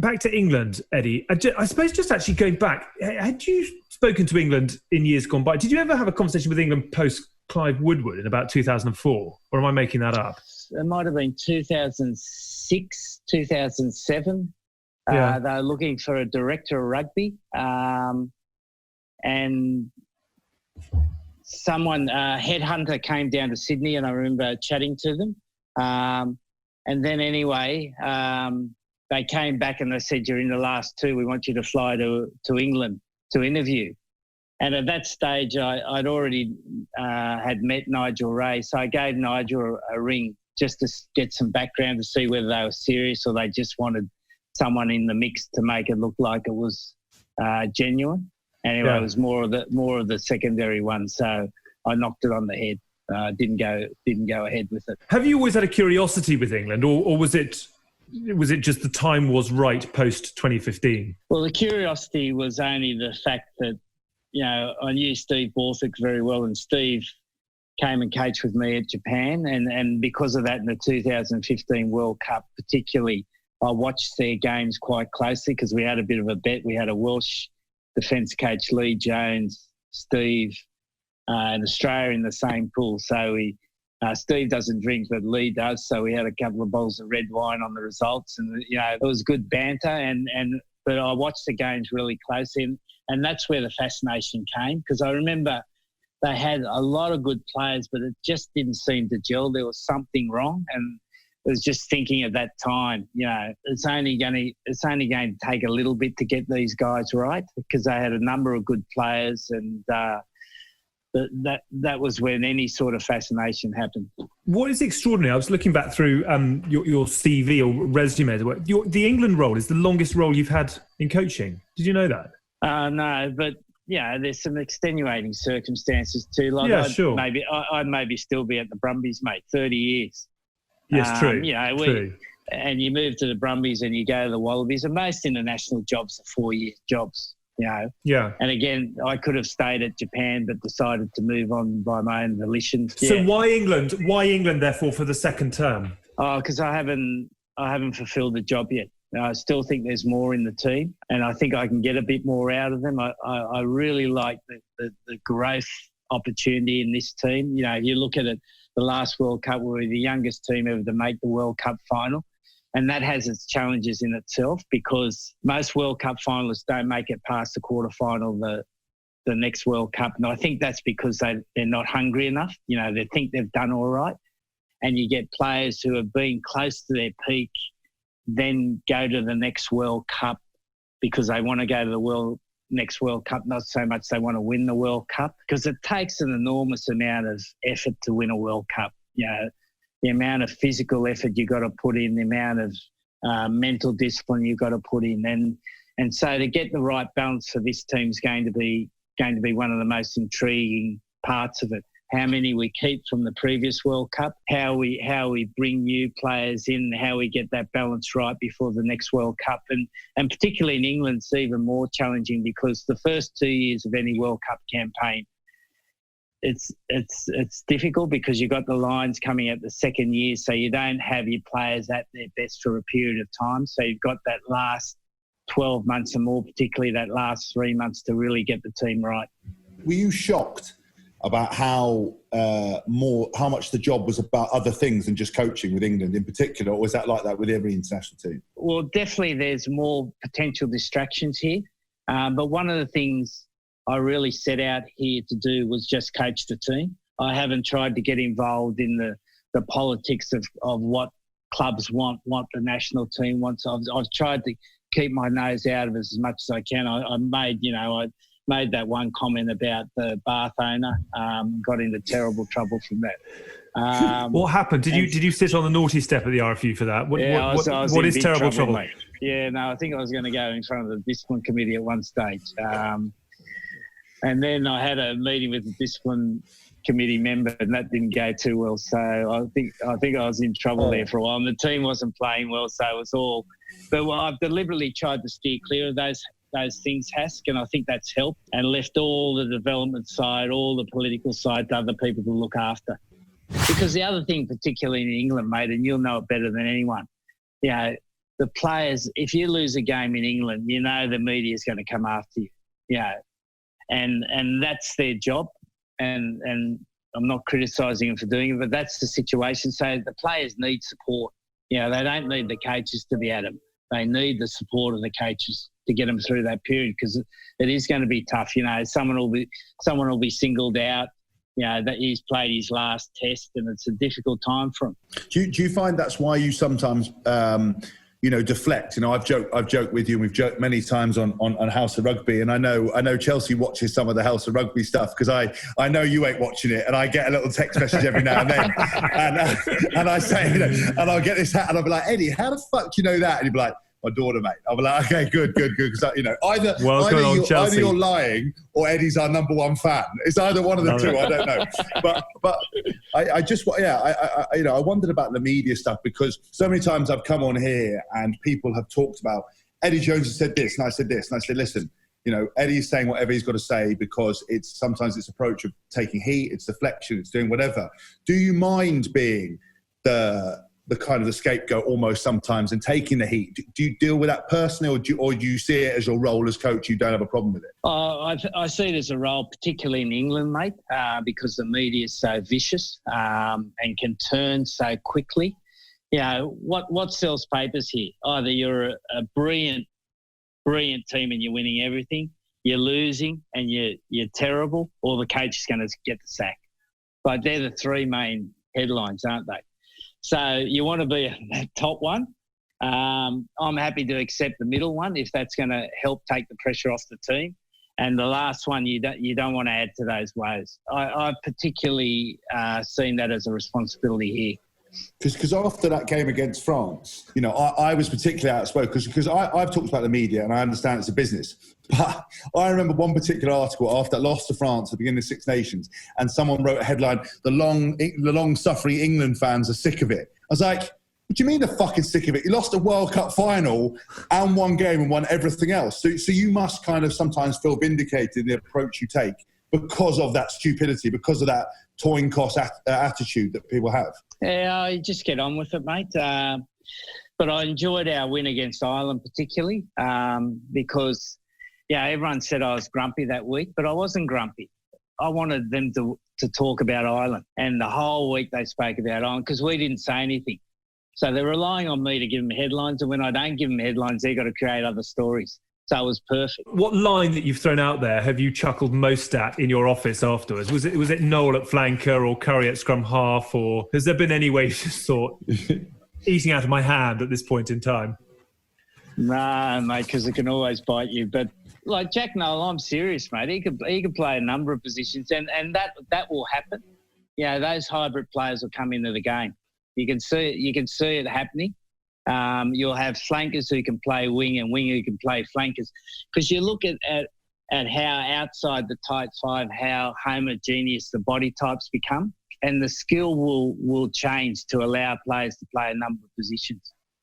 back to England, Eddie. I suppose just actually going back, had you spoken to England in years gone by? Did you ever have a conversation with England post Clive Woodward in about 2004? Or am I making that up? It might have been 2006, 2007. Yeah. They were looking for a director of rugby. And someone, a headhunter came down to Sydney, and I remember chatting to them. And then anyway, they came back and they said, you're in the last two. We want you to fly to England to interview. And at that stage, I'd already had met Nigel Ray. So I gave Nigel a ring just to get some background to see whether they were serious or they just wanted someone in the mix to make it look like it was genuine. Anyway, It was more of the secondary one. So I knocked it on the head. Didn't go ahead with it. Have you always had a curiosity with England, or was it just the time was right post 2015? Well, the curiosity was only the fact that, I knew Steve Borthwick very well, and Steve came and coached with me at Japan, and because of that, in the 2015 World Cup particularly, I watched their games quite closely because we had a bit of a bet. We had a Welsh defence coach, Lee Jones, Steve, and Australia in the same pool. So Steve doesn't drink, but Lee does. So we had a couple of bottles of red wine on the results, and it was good banter. But I watched the games really closely, and that's where the fascination came, because I remember they had a lot of good players, but it just didn't seem to gel. There was something wrong, and I was just thinking at that time, it's only going to take a little bit to get these guys right, because they had a number of good players, and that was when any sort of fascination happened. What is extraordinary, I was looking back through your CV or resume. The England role is the longest role you've had in coaching. Did you know that? No, but there's some extenuating circumstances too. Sure. I'd maybe still be at the Brumbies, mate. 30 years. Yes, true. True. And you move to the Brumbies and you go to the Wallabies, and most international jobs are 4-year jobs. Yeah. And again, I could have stayed at Japan, but decided to move on by my own volition. So why England? Why England, therefore, for the second term? Because I haven't fulfilled the job yet. I still think there's more in the team, and I think I can get a bit more out of them. I really like the growth opportunity in this team. You look at it, the last World Cup, we were the youngest team ever to make the World Cup final. And that has its challenges in itself, because most World Cup finalists don't make it past the quarterfinal, the next World Cup. And I think that's because they're not hungry enough. They think they've done all right. And you get players who have been close to their peak, then go to the next World Cup because they want to go to the next World Cup, not so much they want to win the World Cup, because it takes an enormous amount of effort to win a World Cup. The amount of physical effort you got to put in, the amount of mental discipline you got to put in, and so to get the right balance for this team is going to be one of the most intriguing parts of it. How many we keep from the previous World Cup, how we bring new players in, how we get that balance right before the next World Cup, and particularly in England, it's even more challenging, because the first 2 years of any World Cup campaign, it's difficult, because you've got the Lions coming out the second year, so you don't have your players at their best for a period of time. So you've got that last 12 months and more, particularly that last 3 months, to really get the team right. Were you shocked about how much the job was about other things than just coaching with England in particular, or was that like that with every international team? Well, definitely there's more potential distractions here. But one of the things I really set out here to do was just coach the team. I haven't tried to get involved in the politics of what clubs want, what the national team wants. I've tried to keep my nose out of it as much as I can. I made that one comment about the bath owner, got into terrible trouble from that. What happened? Did you sit on the naughty step at the RFU for that? What is terrible trouble? Mate. Yeah, no, I think I was going to go in front of the discipline committee at one stage. And then I had a meeting with the discipline committee member, and that didn't go too well. So I think I was in trouble there for a while, and the team wasn't playing well, so it was all. But I've deliberately tried to steer clear of those things, Hask, and I think that's helped, and left all the development side, all the political side to other people to look after. Because the other thing, particularly in England, mate, and you'll know it better than anyone, the players, if you lose a game in England, you know the media is going to come after you. Yeah, and that's their job. And I'm not criticising them for doing it, but that's the situation. So the players need support. You know, they don't need the coaches to be at them. They need the support of the coaches to get them through that period, because it is going to be tough. You know, someone will be singled out. You know, that he's played his last test, and it's a difficult time for him. Do you find that's why you sometimes, deflect? You know, I've joked with you, and we've joked many times on House of Rugby, and I know Chelsea watches some of the House of Rugby stuff, because I know you ain't watching it, and I get a little text message every now and then, and I say, you know, and I'll get this hat, and I'll be like, Eddie, how the fuck do you know that? And he'll be like, my daughter, mate. I'll be like, okay, good. Because, you know, either you're lying or Eddie's our number one fan. It's either one of the two. I don't know. But I just, I wondered about the media stuff, because so many times I've come on here and people have talked about Eddie Jones has said this, and I said this, and I said, listen, you know, Eddie's saying whatever he's got to say because sometimes it's approach of taking heat, it's deflection, it's doing whatever. Do you mind being the kind of the scapegoat almost sometimes and taking the heat? Do you deal with that personally, or do you see it as your role as coach? You don't have a problem with it? I see it as a role, particularly in England, mate, because the media is so vicious and can turn so quickly. You know, what sells papers here? Either you're a brilliant team and you're winning everything, you're losing and you're terrible, or the coach is going to get the sack. But they're the three main headlines, aren't they? So you want to be a top one. I'm happy to accept the middle one if that's going to help take the pressure off the team. And the last one, you don't want to add to those woes. I've particularly seen that as a responsibility here. Because after that game against France, you know, I was particularly outspoken because I've talked about the media and I understand it's a business. But I remember one particular article after that loss to France at the beginning of Six Nations, and someone wrote a headline, the long-suffering England fans are sick of it. I was like, what do you mean they're fucking sick of it? You lost a World Cup final and one game and won everything else. So you must kind of sometimes feel vindicated in the approach you take because of that stupidity, because of that toying cost attitude that people have. Yeah, I just get on with it, mate. But I enjoyed our win against Ireland particularly because, yeah, everyone said I was grumpy that week, but I wasn't grumpy. I wanted them to talk about Ireland, and the whole week they spoke about Ireland because we didn't say anything. So they're relying on me to give them headlines, and when I don't give them headlines, they've got to create other stories. So it was perfect. What line that you've thrown out there have you chuckled most at in your office afterwards? Was it Noel at flanker or Curry at scrum half, or has there been any way you just thought, eating out of my hand at this point in time? Nah, mate, because it can always bite you. But like Jack Noel, I'm serious, mate. He could play a number of positions, and that will happen. You know, those hybrid players will come into the game. You can see it happening. You'll have flankers who can play wing and wing who can play flankers. Because you look at how outside the tight five, how homogeneous the body types become, and the skill will change to allow players to play a number of positions.